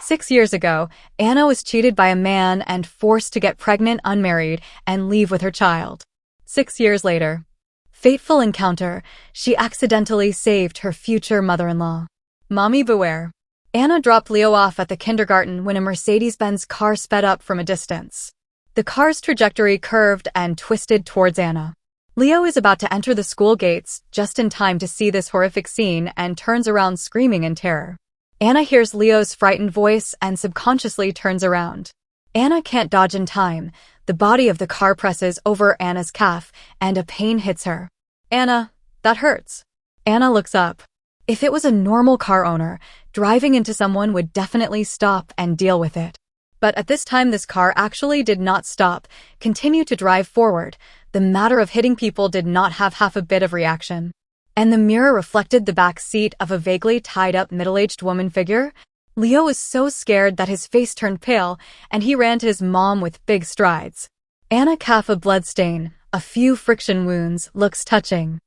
6 years ago, Anna was cheated by a man and forced to get pregnant unmarried and leave with her child. 6 years later. Fateful encounter, she accidentally saved her future mother-in-law. Mommy beware. Anna dropped Leo off at the kindergarten when a Mercedes-Benz car sped up from a distance. The car's trajectory curved and twisted towards Anna. Leo is about to enter the school gates just in time to see this horrific scene and turns around screaming in terror. Anna hears Leo's frightened voice and subconsciously turns around. Anna can't dodge in time. The body of the car presses over Anna's calf and a pain hits her. Anna, that hurts. Anna looks up. If it was a normal car owner, driving into someone would definitely stop and deal with it. But at this time this car actually did not stop, continue to drive forward. The matter of hitting people did not have half a bit of reaction. And the mirror reflected the back seat of a vaguely tied-up middle-aged woman figure. Leo was so scared that his face turned pale, and he ran to his mom with big strides. Anna calf a bloodstain, a few friction wounds, looks touching.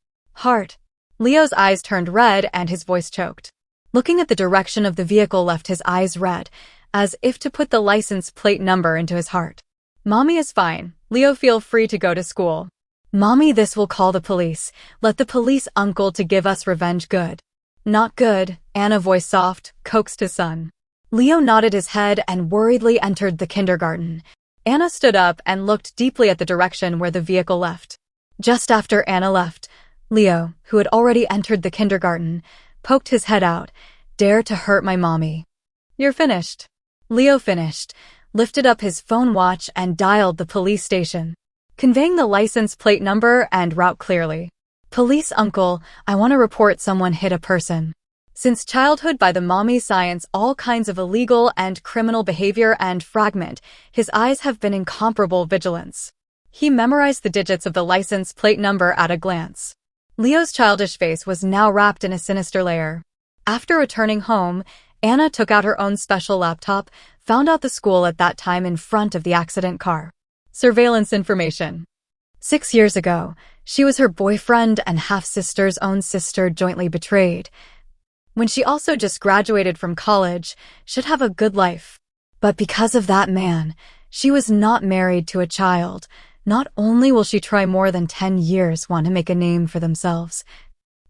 Heart. Leo's eyes turned red and his voice choked. Looking at the direction of the vehicle left his eyes red, as if to put the license plate number into his heart. Mommy is fine. Leo, feel free to go to school. Mommy, this will call the police. Let the police uncle to give us revenge. Good. Not good, Anna voice soft, coaxed his son. Leo nodded his head and worriedly entered the kindergarten. Anna stood up and looked deeply at the direction where the vehicle left. Just after Anna left, Leo, who had already entered the kindergarten, poked his head out. Dare to hurt my mommy. You're finished. Leo finished, lifted up his phone watch and dialed the police station, conveying the license plate number and route clearly. Police uncle, I want to report someone hit a person. Since childhood by the mommy science all kinds of illegal and criminal behavior and fragment, his eyes have been incomparable vigilance. He memorized the digits of the license plate number at a glance. Leo's childish face was now wrapped in a sinister layer. After returning home, Anna took out her own special laptop, found out the school at that time in front of the accident car. Surveillance information. 6 years ago, she was her boyfriend and half-sister's own sister jointly betrayed. When she also just graduated from college, should have a good life. But because of that man, she was not married to a child. Not only will she try more than 10 years want to make a name for themselves,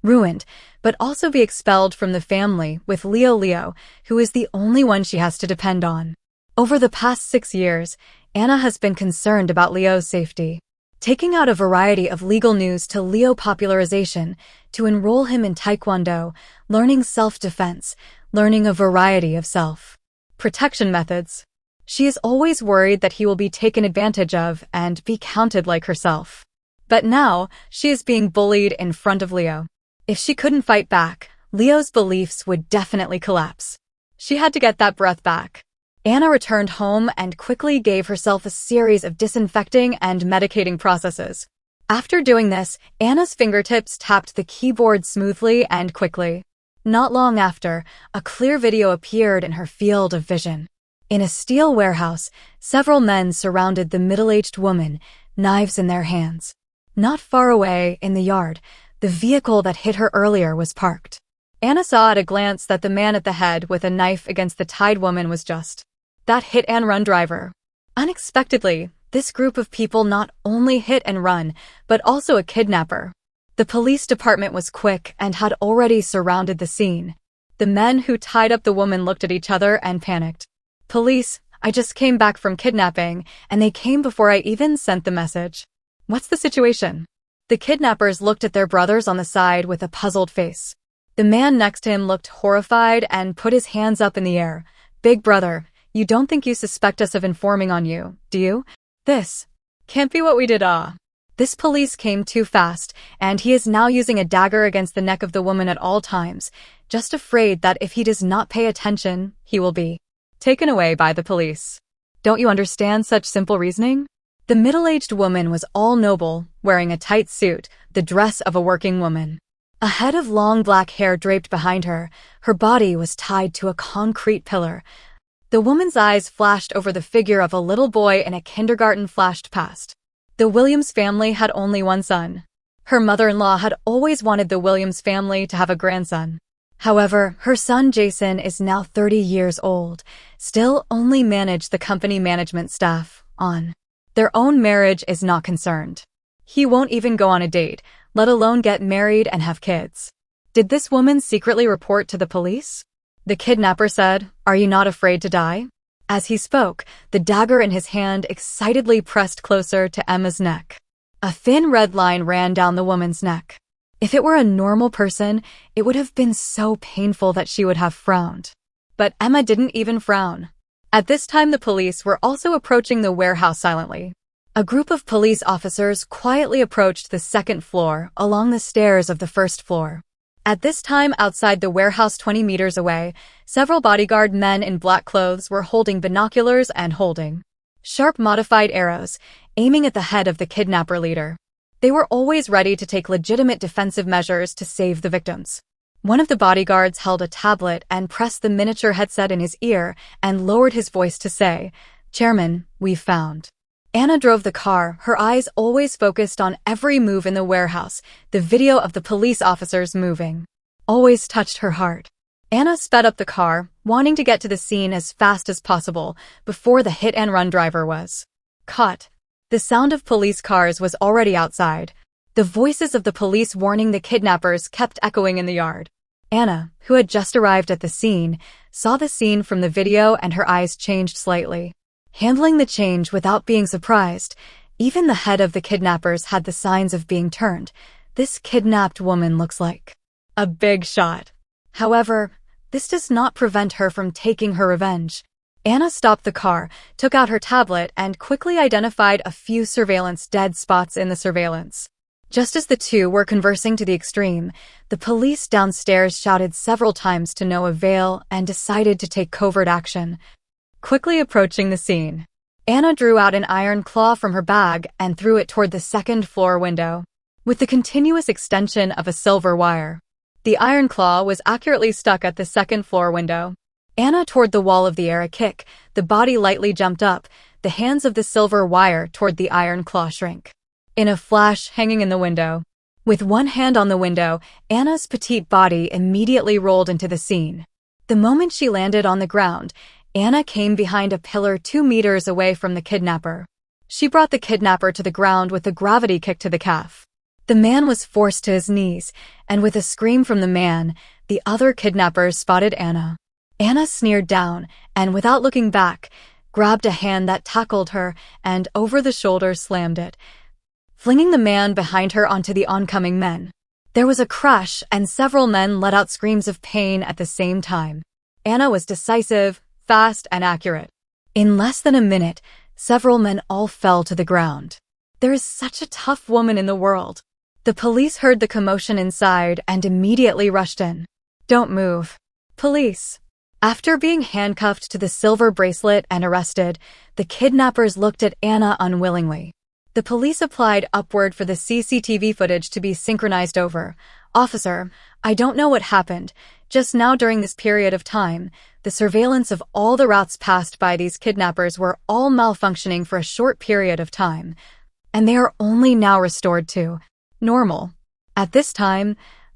ruined, but also be expelled from the family with Leo, who is the only one she has to depend on. Over the past 6 years, Anna has been concerned about Leo's safety, taking out a variety of legal news to Leo popularization, to enroll him in Taekwondo, learning self-defense, learning a variety of self-protection methods. She is always worried that he will be taken advantage of and be counted like herself. But now, she is being bullied in front of Leo. If she couldn't fight back, Leo's beliefs would definitely collapse. She had to get that breath back. Anna returned home and quickly gave herself a series of disinfecting and medicating processes. After doing this, Anna's fingertips tapped the keyboard smoothly and quickly. Not long after, a clear video appeared in her field of vision. In a steel warehouse, several men surrounded the middle-aged woman, knives in their hands. Not far away, in the yard, the vehicle that hit her earlier was parked. Anna saw at a glance that the man at the head with a knife against the tied woman was just that hit-and-run driver. Unexpectedly, this group of people not only hit and run, but also a kidnapper. The police department was quick and had already surrounded the scene. The men who tied up the woman looked at each other and panicked. Police, I just came back from kidnapping, and they came before I even sent the message. What's the situation? The kidnappers looked at their brothers on the side with a puzzled face. The man next to him looked horrified and put his hands up in the air. Big brother, you don't think you suspect us of informing on you, do you? This can't be what we did. This police came too fast, and he is now using a dagger against the neck of the woman at all times, just afraid that if he does not pay attention, he will be taken away by the police. Don't you understand such simple reasoning? The middle-aged woman was all noble, wearing a tight suit, the dress of a working woman. A head of long black hair draped behind her, her body was tied to a concrete pillar. The woman's eyes flashed over the figure of a little boy in a kindergarten flashed past. The Williams family had only one son. Her mother-in-law had always wanted the Williams family to have a grandson. However, her son Jason is now 30 years old, still only manage the company management staff on. Their own marriage is not concerned. He won't even go on a date, let alone get married and have kids. Did this woman secretly report to the police? The kidnapper said, "Are you not afraid to die?" As he spoke, the dagger in his hand excitedly pressed closer to Emma's neck. A thin red line ran down the woman's neck. If it were a normal person, it would have been so painful that she would have frowned. But Emma didn't even frown. At this time, the police were also approaching the warehouse silently. A group of police officers quietly approached the second floor along the stairs of the first floor. At this time, outside the warehouse 20 meters away, several bodyguard men in black clothes were holding binoculars and holding sharp modified arrows, aiming at the head of the kidnapper leader. They were always ready to take legitimate defensive measures to save the victims. One of the bodyguards held a tablet and pressed the miniature headset in his ear and lowered his voice to say, "Chairman, we've found." Anna drove the car, her eyes always focused on every move in the warehouse. The video of the police officers moving always touched her heart. Anna sped up the car, wanting to get to the scene as fast as possible before the hit-and-run driver was caught. The sound of police cars was already outside. The voices of the police warning the kidnappers kept echoing in the yard. Anna, who had just arrived at the scene, saw the scene from the video and her eyes changed slightly. Handling the change without being surprised, even the head of the kidnappers had the signs of being turned. This kidnapped woman looks like a big shot. However, this does not prevent her from taking her revenge. Anna stopped the car, took out her tablet, and quickly identified a few surveillance dead spots in the surveillance. Just as the two were conversing to the extreme, the police downstairs shouted several times to no avail and decided to take covert action. Quickly approaching the scene, Anna drew out an iron claw from her bag and threw it toward the second-floor window. With the continuous extension of a silver wire, the iron claw was accurately stuck at the second-floor window. Anna toward the wall of the air a kick, the body lightly jumped up, the hands of the silver wire toward the iron claw shrink. In a flash, hanging in the window. With one hand on the window, Anna's petite body immediately rolled into the scene. The moment she landed on the ground, Anna came behind a pillar 2 meters away from the kidnapper. She brought the kidnapper to the ground with a gravity kick to the calf. The man was forced to his knees, and with a scream from the man, the other kidnappers spotted Anna. Anna sneered down, and without looking back, grabbed a hand that tackled her and over the shoulder slammed it, flinging the man behind her onto the oncoming men. There was a crash, and several men let out screams of pain at the same time. Anna was decisive, fast, and accurate. In less than a minute, several men all fell to the ground. There is such a tough woman in the world. The police heard the commotion inside and immediately rushed in. "Don't move. Police." After being handcuffed to the silver bracelet and arrested, the kidnappers looked at Anna unwillingly. The police applied upward for the CCTV footage to be synchronized over. "Officer, I don't know what happened. Just now during this period of time, the surveillance of all the routes passed by these kidnappers were all malfunctioning for a short period of time, and they are only now restored to normal." At this time,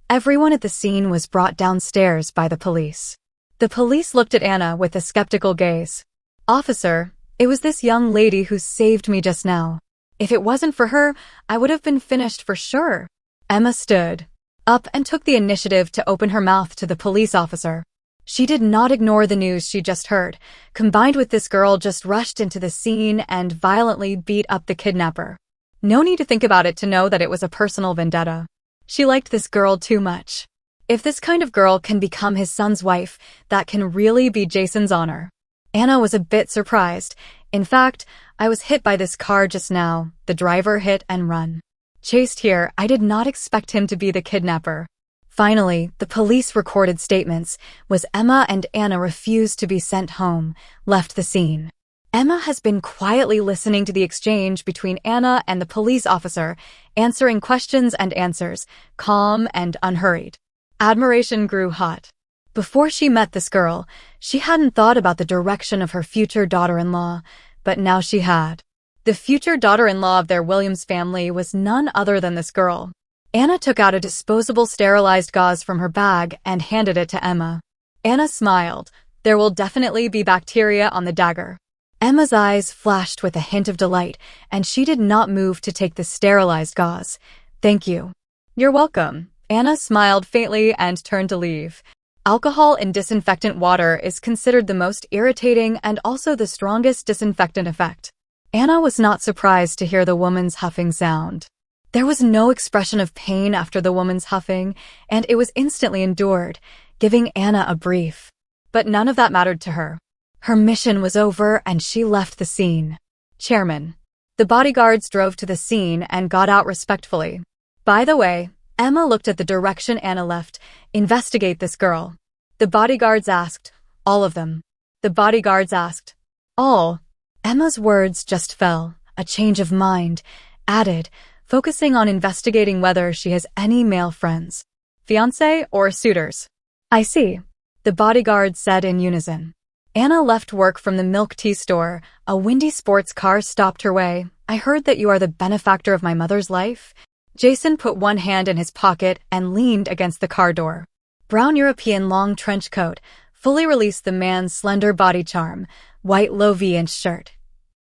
everyone at the scene was brought downstairs by the police. The police looked at Anna with a skeptical gaze. "Officer, it was this young lady who saved me just now. If it wasn't for her, I would have been finished for sure." Emma stood up and took the initiative to open her mouth to the police officer. She did not ignore the news she just heard, combined with this girl just rushed into the scene and violently beat up the kidnapper. No need to think about it to know that it was a personal vendetta. She liked this girl too much. If this kind of girl can become his son's wife, that can really be Jason's honor. Anna was a bit surprised. "In fact, I was hit by this car just now. The driver hit and run. Chased here. I did not expect him to be the kidnapper." Finally, the police recorded statements was Emma and Anna refused to be sent home, left the scene. Emma has been quietly listening to the exchange between Anna and the police officer, answering questions and answers, calm and unhurried. Admiration grew hot. Before she met this girl, she hadn't thought about the direction of her future daughter-in-law, but now she had. The future daughter-in-law of their Williams family was none other than this girl. Anna took out a disposable sterilized gauze from her bag and handed it to Emma. Anna smiled. There will definitely be bacteria on the dagger. Emma's eyes flashed with a hint of delight, and she did not move to take the sterilized gauze. Thank you. You're welcome. Anna smiled faintly and turned to leave. Alcohol in disinfectant water is considered the most irritating and also the strongest disinfectant effect. Anna was not surprised to hear the woman's huffing sound. There was no expression of pain after the woman's huffing, and it was instantly endured, giving Anna a brief. But none of that mattered to her. Her mission was over and she left the scene. Chairman. The bodyguards drove to the scene and got out respectfully. By the way, Emma looked at the direction Anna left. Investigate this girl. The bodyguards asked. All of them. The bodyguards asked. All. Emma's words just fell. A change of mind. Added, focusing on investigating whether she has any male friends. Fiancé or suitors. I see. The bodyguards said in unison. Anna left work from the milk tea store. A windy sports car stopped her way. I heard that you are the benefactor of my mother's life. Jason put one hand in his pocket and leaned against the car door. Brown European long trench coat fully released the man's slender body charm, white low V-inch shirt.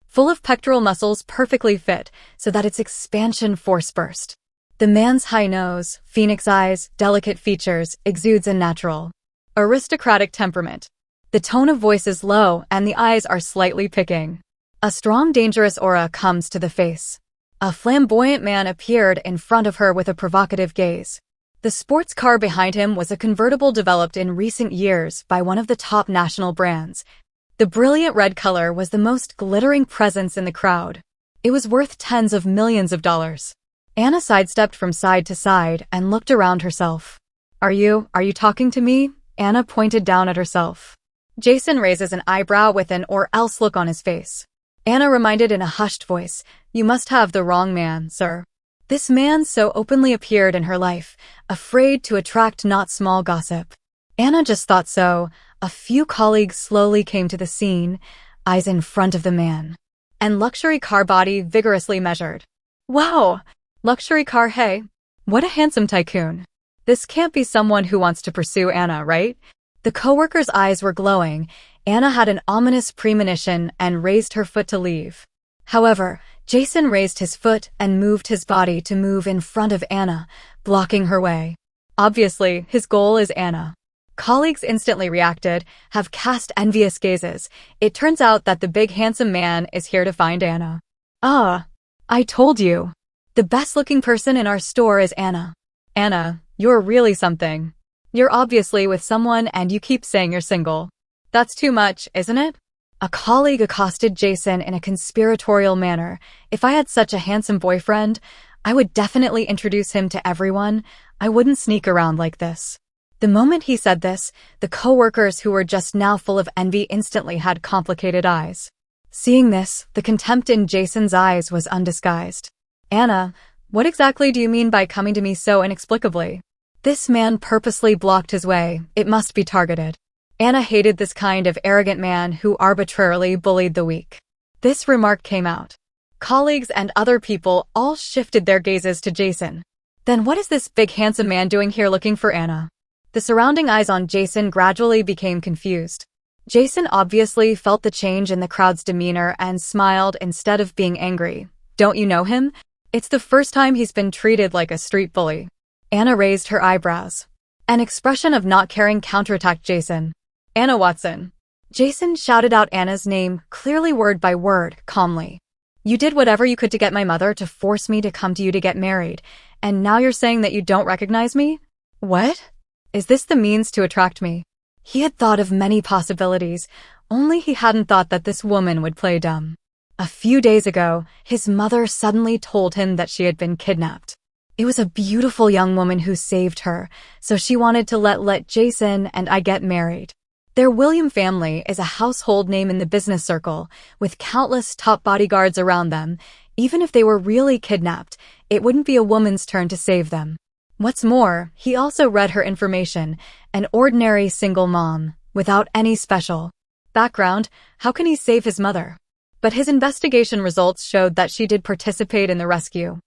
Full of pectoral muscles perfectly fit so that its expansion force burst. The man's high nose, phoenix eyes, delicate features exudes a natural, aristocratic temperament. The tone of voice is low and the eyes are slightly picking. A strong dangerous aura comes to the face. A flamboyant man appeared in front of her with a provocative gaze. The sports car behind him was a convertible developed in recent years by one of the top national brands. The brilliant red color was the most glittering presence in the crowd. It was worth tens of millions of dollars. Anna sidestepped from side to side and looked around herself. Are you talking to me? Anna pointed down at herself. Jason raises an eyebrow with an or else look on his face. Anna reminded in a hushed voice, you must have the wrong man, sir. This man so openly appeared in her life, afraid to attract not small gossip. Anna just thought so. A few colleagues slowly came to the scene, eyes in front of the man. And luxury car body vigorously measured. Wow! Luxury car, hey. What a handsome tycoon. This can't be someone who wants to pursue Anna, right? The coworker's eyes were glowing. Anna had an ominous premonition and raised her foot to leave. However, Jason raised his foot and moved his body to move in front of Anna, blocking her way. Obviously, his goal is Anna. Colleagues instantly reacted, have cast envious gazes. It turns out that the big handsome man is here to find Anna. Ah, I told you. The best-looking person in our store is Anna. Anna, you're really something. You're obviously with someone and you keep saying you're single. That's too much, isn't it? A colleague accosted Jason in a conspiratorial manner. If I had such a handsome boyfriend, I would definitely introduce him to everyone. I wouldn't sneak around like this. The moment he said this, the co-workers who were just now full of envy instantly had complicated eyes. Seeing this, the contempt in Jason's eyes was undisguised. Anna, what exactly do you mean by coming to me so inexplicably? This man purposely blocked his way. It must be targeted. Anna hated this kind of arrogant man who arbitrarily bullied the weak. This remark came out. Colleagues and other people all shifted their gazes to Jason. Then what is this big handsome man doing here looking for Anna? The surrounding eyes on Jason gradually became confused. Jason obviously felt the change in the crowd's demeanor and smiled instead of being angry. Don't you know him? It's the first time he's been treated like a street bully. Anna raised her eyebrows. An expression of not caring counterattacked Jason. Anna Watson. Jason shouted out Anna's name, clearly word by word, calmly. You did whatever you could to get my mother to force me to come to you to get married, and now you're saying that you don't recognize me? What? Is this the means to attract me? He had thought of many possibilities, only he hadn't thought that this woman would play dumb. A few days ago, his mother suddenly told him that she had been kidnapped. It was a beautiful young woman who saved her, so she wanted to let Jason and I get married. Their William family is a household name in the business circle, with countless top bodyguards around them. Even if they were really kidnapped, it wouldn't be a woman's turn to save them. What's more, he also read her information, an ordinary single mom, without any special background. How can he save his mother? But his investigation results showed that she did participate in the rescue.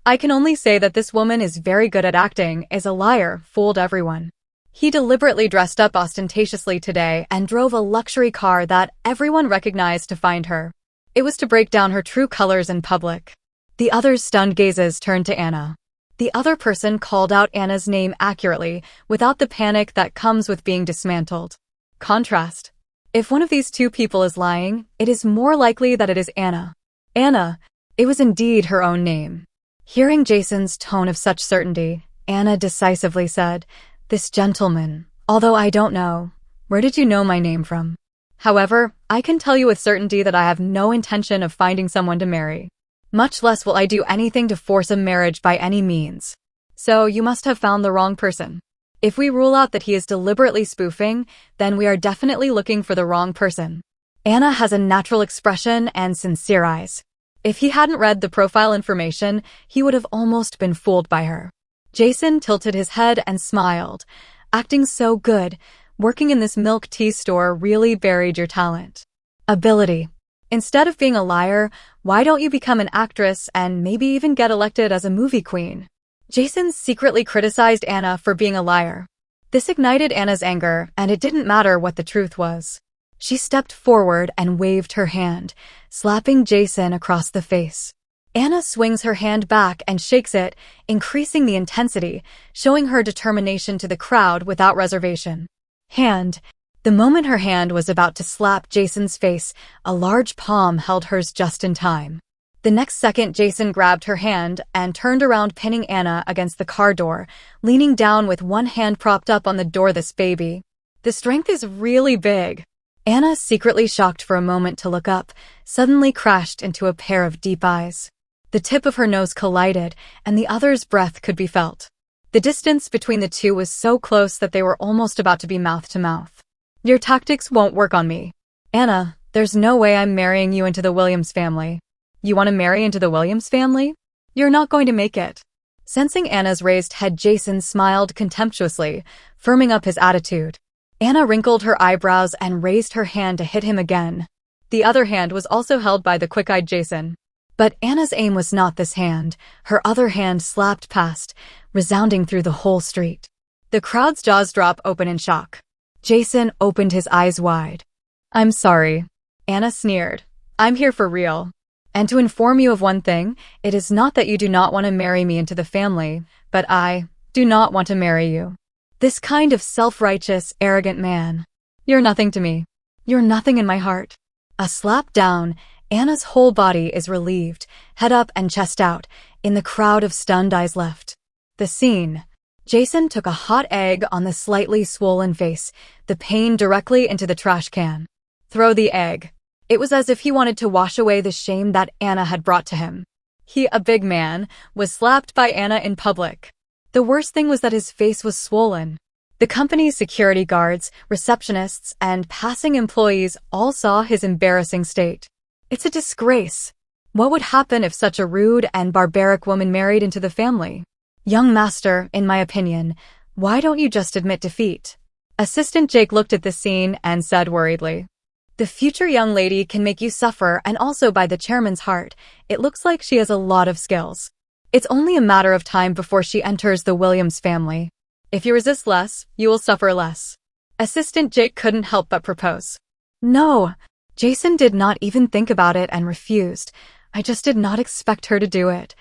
I can only say that this woman is very good at acting, is a liar, fooled everyone. He deliberately dressed up ostentatiously today and drove a luxury car that everyone recognized to find her. It was to break down her true colors in public. The others' stunned gazes turned to Anna. The other person called out Anna's name accurately, without the panic that comes with being dismantled. Contrast. If one of these two people is lying, it is more likely that it is Anna. Anna. It was indeed her own name. Hearing Jason's tone of such certainty, Anna decisively said, "This gentleman, although I don't know, where did you know my name from? However, I can tell you with certainty that I have no intention of finding someone to marry. Much less will I do anything to force a marriage by any means. So you must have found the wrong person. If we rule out that he is deliberately spoofing, then we are definitely looking for the wrong person." Anna has a natural expression and sincere eyes. If he hadn't read the profile information, he would have almost been fooled by her. Jason tilted his head and smiled. "Acting so good. Working in this milk tea store really buried your talent. Ability. Instead of being a liar, why don't you become an actress and maybe even get elected as a movie queen?" Jason secretly criticized Anna for being a liar. This ignited Anna's anger, and it didn't matter what the truth was. She stepped forward and waved her hand, slapping Jason across the face. Anna swings her hand back and shakes it, increasing the intensity, showing her determination to the crowd without reservation. Hand. The moment her hand was about to slap Jason's face, a large palm held hers just in time. The next second, Jason grabbed her hand and turned around, pinning Anna against the car door, leaning down with one hand propped up on the door. This baby. The strength is really big. Anna, secretly shocked for a moment to look up, suddenly crashed into a pair of deep eyes. The tip of her nose collided, and the other's breath could be felt. The distance between the two was so close that they were almost about to be mouth to mouth. "Your tactics won't work on me. Anna, there's no way I'm marrying you into the Williams family." "You want to marry into the Williams family? You're not going to make it." Sensing Anna's raised head, Jason smiled contemptuously, firming up his attitude. Anna wrinkled her eyebrows and raised her hand to hit him again. The other hand was also held by the quick-eyed Jason. But Anna's aim was not this hand. Her other hand slapped past, resounding through the whole street. The crowd's jaws dropped open in shock. Jason opened his eyes wide. "I'm sorry." Anna sneered. "I'm here for real. And to inform you of one thing, it is not that you do not want to marry me into the family, but I do not want to marry you. This kind of self-righteous, arrogant man. You're nothing to me. You're nothing in my heart." A slap down, Anna's whole body is relieved, head up and chest out, in the crowd of stunned eyes left. The scene. Jason took a hot egg on the slightly swollen face, the pain directly into the trash can. Throw the egg. It was as if he wanted to wash away the shame that Anna had brought to him. He, a big man, was slapped by Anna in public. The worst thing was that his face was swollen. The company's security guards, receptionists, and passing employees all saw his embarrassing state. It's a disgrace. What would happen if such a rude and barbaric woman married into the family? "Young master, in my opinion, why don't you just admit defeat?" Assistant Jake looked at the scene and said worriedly. "The future young lady can make you suffer, and also by the chairman's heart. It looks like she has a lot of skills. It's only a matter of time before she enters the Williams family. If you resist less, you will suffer less." Assistant Jake couldn't help but propose. "No." Jason did not even think about it and refused. "I just did not expect her to do it.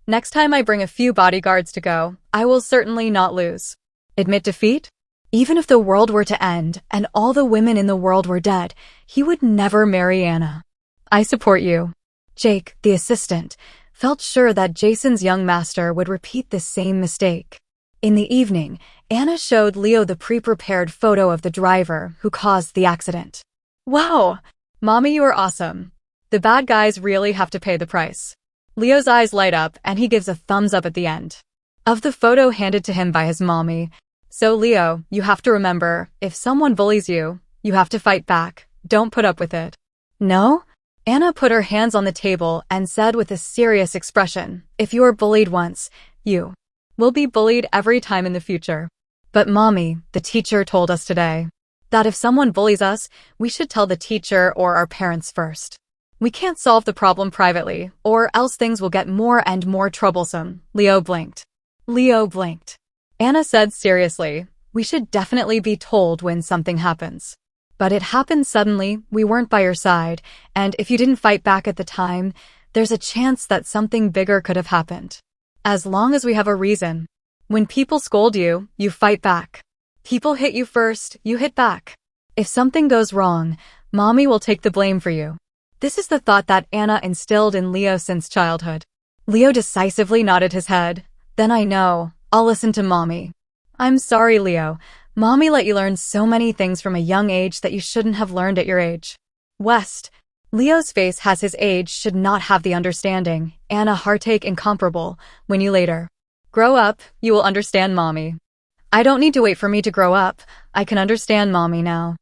Next time I bring a few bodyguards to go, I will certainly not lose." Admit defeat? Even if the world were to end and all the women in the world were dead, he would never marry Anna. "I support you." Jake, the assistant, felt sure that Jason's young master would repeat the same mistake. In the evening, Anna showed Leo the pre-prepared photo of the driver who caused the accident. "Wow! Mommy, you are awesome. The bad guys really have to pay the price." Leo's eyes light up and he gives a thumbs up at the end of the photo handed to him by his mommy. "So Leo, you have to remember, if someone bullies you, you have to fight back. Don't put up with it." "No?" Anna put her hands on the table and said with a serious expression, "If you are bullied once, you will be bullied every time in the future." "But Mommy, the teacher told us today that if someone bullies us, we should tell the teacher or our parents first." We can't solve the problem privately, or else things will get more and more troublesome. Leo blinked. Leo blinked. Anna said seriously, we should definitely be told when something happens. But it happened suddenly, we weren't by your side, and if you didn't fight back at the time, there's a chance that something bigger could have happened. As long as we have a reason. When people scold you, you fight back. People hit you first, you hit back. If something goes wrong, Mommy will take the blame for you. This is the thought that Anna instilled in Leo since childhood. Leo decisively nodded his head. Then I know, I'll listen to Mommy. I'm sorry, Leo. Mommy let you learn so many things from a young age that you shouldn't have learned at your age. West. Leo's face has his age should not have the understanding, and a heartache incomparable, when you later grow up, you will understand Mommy. I don't need to wait for me to grow up, I can understand Mommy now.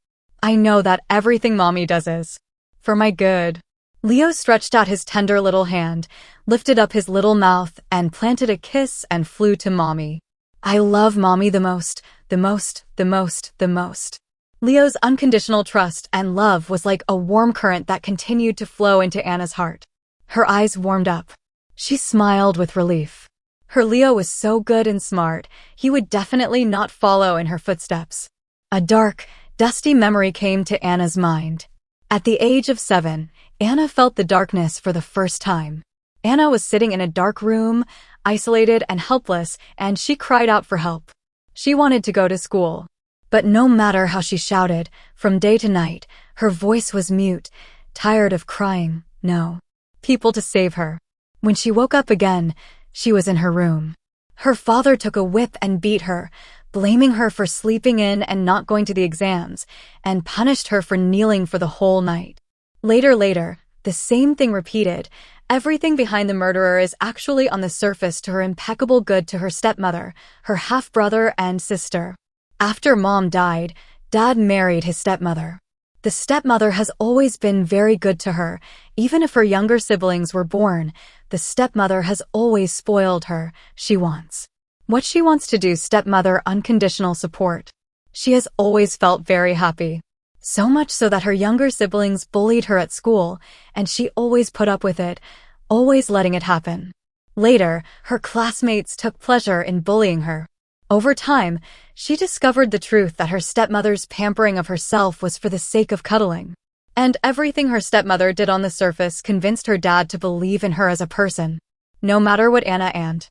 I know that everything Mommy does is for my good. Leo stretched out his tender little hand, lifted up his little mouth, and planted a kiss and flew to Mommy. I love Mommy the most, the most, the most, the most. Leo's unconditional trust and love was like a warm current that continued to flow into Anna's heart. Her eyes warmed up. She smiled with relief. Her Leo was so good and smart, he would definitely not follow in her footsteps. A dark, dusty memory came to Anna's mind. At the age of 7, Anna felt the darkness for the first time. Anna was sitting in a dark room, isolated and helpless, and she cried out for help. She wanted to go to school. But no matter how she shouted, from day to night, her voice was mute, tired of crying, no people to save her. When she woke up again, she was in her room. Her father took a whip and beat her, blaming her for sleeping in and not going to the exams, and punished her for kneeling for the whole night. Later, the same thing repeated. Everything behind the murderer is actually on the surface to her impeccable good to her stepmother, her half-brother and sister. After Mom died, Dad married his stepmother. The stepmother has always been very good to her. Even if her younger siblings were born, the stepmother has always spoiled her. She wants what she wants to do. Stepmother unconditional support. She has always felt very happy. So much so that her younger siblings bullied her at school, and she always put up with it, always letting it happen. Later, her classmates took pleasure in bullying her. Over time, she discovered the truth that her stepmother's pampering of herself was for the sake of cuddling. And everything her stepmother did on the surface convinced her dad to believe in her as a person. No matter what Anna and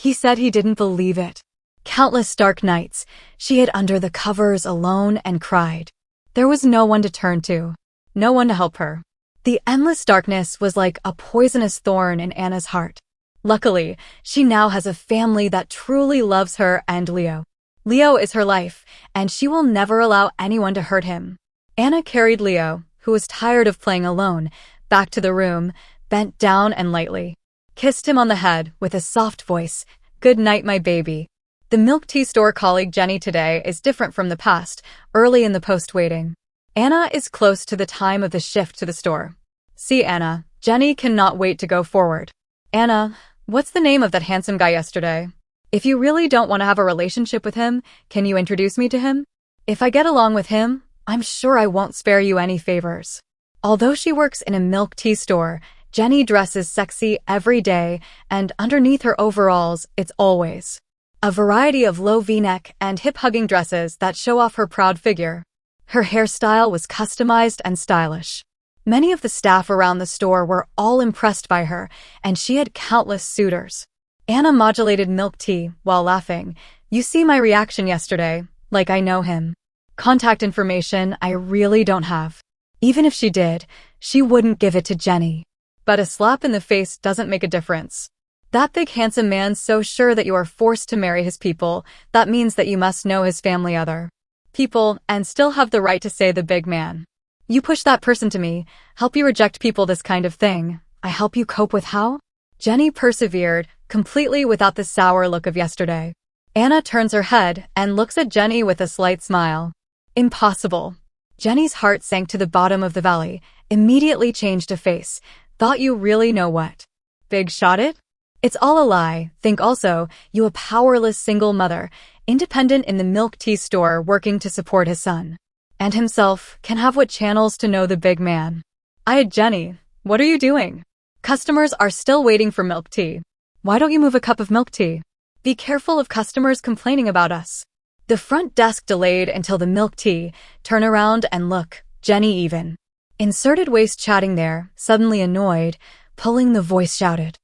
he said he didn't believe it. Countless dark nights, she hid under the covers alone and cried. There was no one to turn to, no one to help her. The endless darkness was like a poisonous thorn in Anna's heart. Luckily, she now has a family that truly loves her and Leo. Leo is her life, and she will never allow anyone to hurt him. Anna carried Leo, who was tired of playing alone, back to the room, bent down and lightly kissed him on the head with a soft voice. Good night, my baby. The milk tea store colleague Jenny today is different from the past, early in the post-waiting. Anna is close to the time of the shift to the store. See Anna, Jenny cannot wait to go forward. Anna, what's the name of that handsome guy yesterday? If you really don't want to have a relationship with him, can you introduce me to him? If I get along with him, I'm sure I won't spare you any favors. Although she works in a milk tea store, Jenny dresses sexy every day, and underneath her overalls, it's always a variety of low V-neck and hip-hugging dresses that show off her proud figure. Her hairstyle was customized and stylish. Many of the staff around the store were all impressed by her, and she had countless suitors. Anna modulated milk tea while laughing. You see my reaction yesterday, like I know him. Contact information I really don't have. Even if she did, she wouldn't give it to Jenny. But a slap in the face doesn't make a difference. That big handsome man's so sure that you are forced to marry his people, that means that you must know his family other people and still have the right to say the big man. You push that person to me, help you reject people this kind of thing. I help you cope with how? Jenny persevered, completely without the sour look of yesterday. Anna turns her head and looks at Jenny with a slight smile. Impossible. Jenny's heart sank to the bottom of the valley, immediately changed to face. Thought you really know what? Big shot it? It's all a lie. Think also, you a powerless single mother, independent in the milk tea store working to support his son. And himself, can have what channels to know the big man. I had Jenny, What are you doing? Customers are still waiting for milk tea. Why don't you move a cup of milk tea? Be careful of customers complaining about us. The front desk delayed until the milk tea. Turn around and look. Jenny even. Inserted waist chatting there, suddenly annoyed, pulling the voice shouted.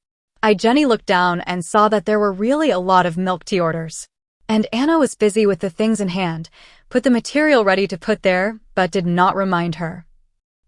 Jenny looked down and saw that there were really a lot of milk tea orders. And Anna was busy with the things in hand, put the material ready to put there, but did not remind her.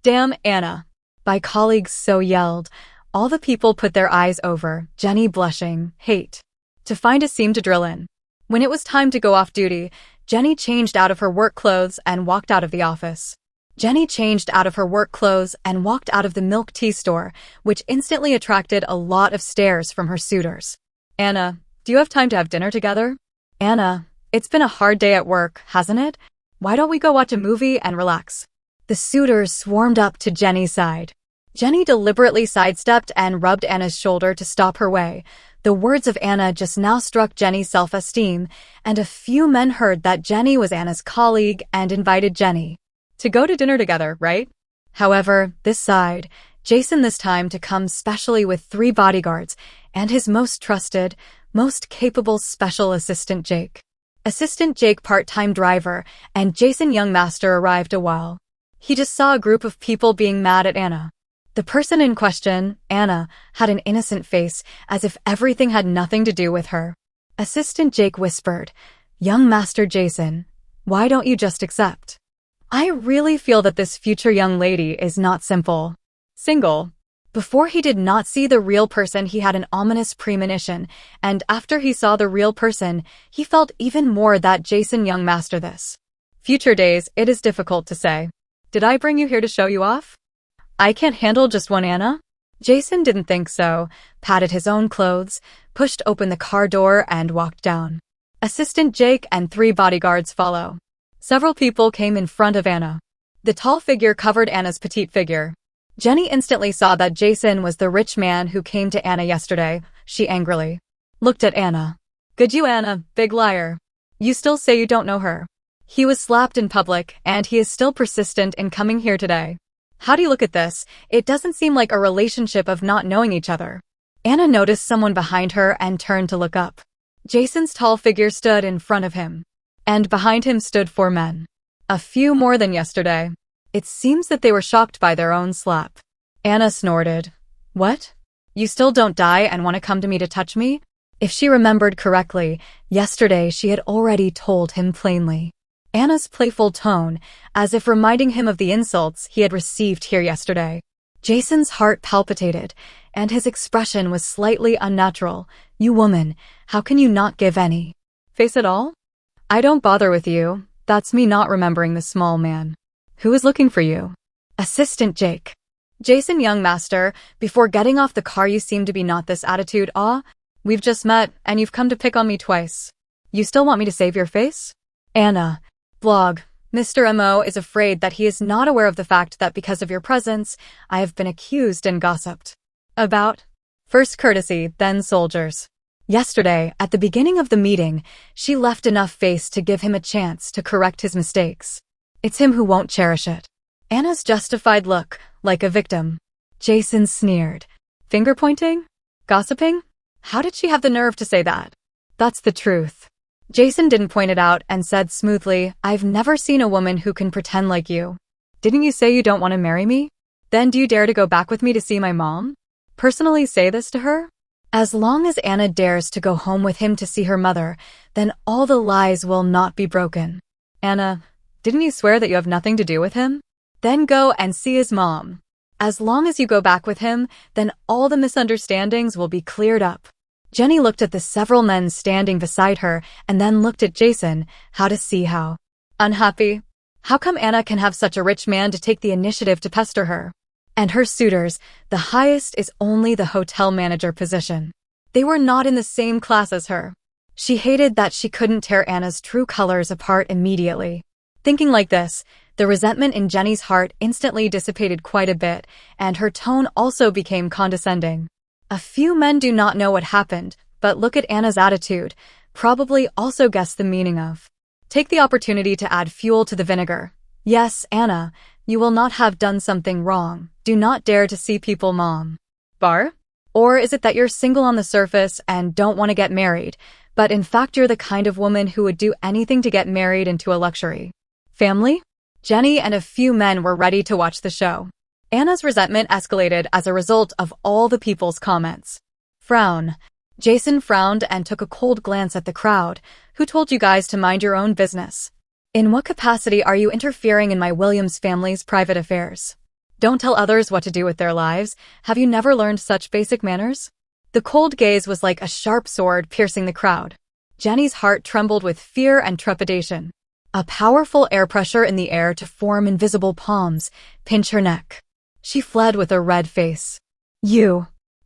Damn Anna. By colleagues so yelled. All the people put their eyes over, Jenny blushing, hate. To find a seam to drill in. When it was time to go off duty, Jenny changed out of her work clothes and walked out of the office. Jenny changed out of her work clothes and walked out of the milk tea store, which instantly attracted a lot of stares from her suitors. Anna, do you have time to have dinner together? Anna, it's been a hard day at work, hasn't it? Why don't we go watch a movie and relax? The suitors swarmed up to Jenny's side. Jenny deliberately sidestepped and rubbed Anna's shoulder to stop her way. The words of Anna just now struck Jenny's self-esteem, and a few men heard that Jenny was Anna's colleague and invited Jenny to go to dinner together, right? However, this side, Jason this time to come specially with 3 bodyguards and his most trusted, most capable special assistant Jake. Assistant Jake part-time driver and Jason young master arrived a while. He just saw a group of people being mad at Anna. The person in question, Anna, had an innocent face, as if everything had nothing to do with her. Assistant Jake whispered, Young Master Jason, why don't you just accept? I really feel that this future young lady is not simple. Single. Before he did not see the real person, he had an ominous premonition, and after he saw the real person, he felt even more that Jason young master this. Future days, it is difficult to say. Did I bring you here to show you off? I can't handle just one Anna? Jason didn't think so, patted his own clothes, pushed open the car door and walked down. Assistant Jake and 3 bodyguards follow. Several people came in front of Anna. The tall figure covered Anna's petite figure. Jenny instantly saw that Jason was the rich man who came to Anna yesterday. She angrily looked at Anna. Good you Anna, big liar. You still say you don't know her. He was slapped in public and he is still persistent in coming here today. How do you look at this? It doesn't seem like a relationship of not knowing each other. Anna noticed someone behind her and turned to look up. Jason's tall figure stood in front of him. And behind him stood 4 men. A few more than yesterday. It seems that they were shocked by their own slap. Anna snorted. What? You still don't die and want to come to me to touch me? If she remembered correctly, yesterday she had already told him plainly. Anna's playful tone, as if reminding him of the insults he had received here yesterday. Jason's heart palpitated, and his expression was slightly unnatural. You woman, how can you not give any face at all? I don't bother with you. That's me not remembering the small man. Who is looking for you? Assistant Jake. Jason young master, before getting off the car you seem to be not this attitude. We've just met, and you've come to pick on me twice. You still want me to save your face? Anna. Blog. Mr. M.O. is afraid that he is not aware of the fact that because of your presence, I have been accused and gossiped about. First courtesy, then soldiers. Yesterday, at the beginning of the meeting, she left enough face to give him a chance to correct his mistakes. It's him who won't cherish it. Anna's justified look, like a victim. Jason sneered. Finger pointing? Gossiping? How did she have the nerve to say that? That's the truth. Jason didn't point it out and said smoothly, I've never seen a woman who can pretend like you. Didn't you say you don't want to marry me? Then do you dare to go back with me to see my mom? Personally say this to her? As long as Anna dares to go home with him to see her mother, then all the lies will not be broken. Anna, didn't you swear that you have nothing to do with him? Then go and see his mom. As long as you go back with him, then all the misunderstandings will be cleared up. Jenny looked at the several men standing beside her and then looked at Jason, how to see how unhappy. How come Anna can have such a rich man to take the initiative to pester her? And her suitors, the highest is only the hotel manager position. They were not in the same class as her. She hated that she couldn't tear Anna's true colors apart immediately. Thinking like this, the resentment in Jenny's heart instantly dissipated quite a bit, and her tone also became condescending. A few men do not know what happened, but look at Anna's attitude, probably also guess the meaning of. Take the opportunity to add fuel to the vinegar. Yes, Anna, you will not have done something wrong. Do not dare to see people, Mom. Bar? Or is it that you're single on the surface and don't want to get married, but in fact you're the kind of woman who would do anything to get married into a luxury? Family? Jenny and a few men were ready to watch the show. Anna's resentment escalated as a result of all the people's comments. Frown. Jason frowned and took a cold glance at the crowd. Who told you guys to mind your own business? In what capacity are you interfering in my Williams family's private affairs? Don't tell others what to do with their lives. Have you never learned such basic manners? The cold gaze was like a sharp sword piercing the crowd. Jenny's heart trembled with fear and trepidation. A powerful air pressure in the air to form invisible palms, pinch her neck. She fled with a red face.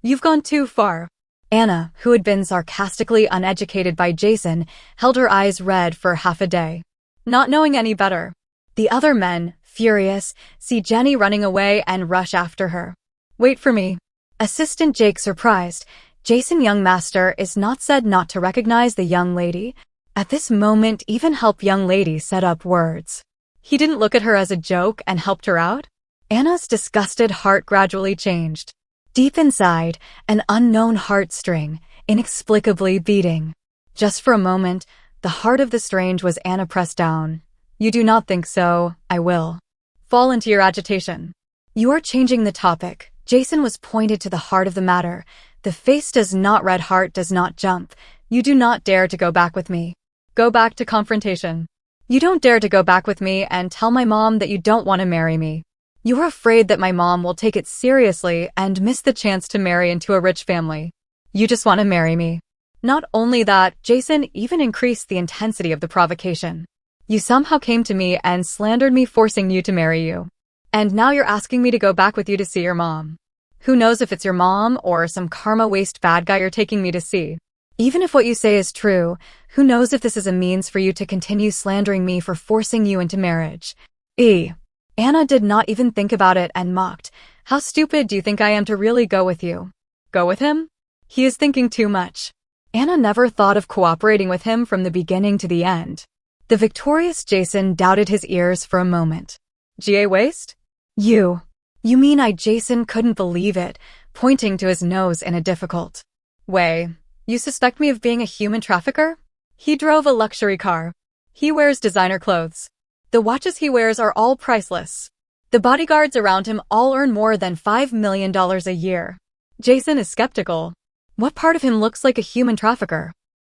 You've gone too far. Anna, who had been sarcastically uneducated by Jason, held her eyes red for half a day, not knowing any better. The other men, furious, see Jenny running away and rush after her. Wait for me. Assistant Jake surprised. Jason, young master, is not said not to recognize the young lady. At this moment, even help young lady set up words. He didn't look at her as a joke and helped her out? Anna's disgusted heart gradually changed. Deep inside, an unknown heartstring, inexplicably beating. Just for a moment, the heart of the strange was Anna pressed down. You do not think so, I will. Fall into your agitation. You are changing the topic. Jason was pointed to the heart of the matter. The face does not red, heart does not jump. You do not dare to go back with me. Go back to confrontation. You don't dare to go back with me and tell my mom that you don't want to marry me. You are afraid that my mom will take it seriously and miss the chance to marry into a rich family. You just want to marry me. Not only that, Jason even increased the intensity of the provocation. You somehow came to me and slandered me, forcing you to marry you. And now you're asking me to go back with you to see your mom. Who knows if it's your mom or some karma waste bad guy you're taking me to see. Even if what you say is true, who knows if this is a means for you to continue slandering me for forcing you into marriage. Anna did not even think about it and mocked. How stupid do you think I am to really go with you? Go with him? He is thinking too much. Anna never thought of cooperating with him from the beginning to the end. The victorious Jason doubted his ears for a moment. GA waste? You mean Jason couldn't believe it, pointing to his nose in a difficult way. You suspect me of being a human trafficker? He drove a luxury car. He wears designer clothes. The watches he wears are all priceless. The bodyguards around him all earn more than $5 million a year. Jason is skeptical. What part of him looks like a human trafficker?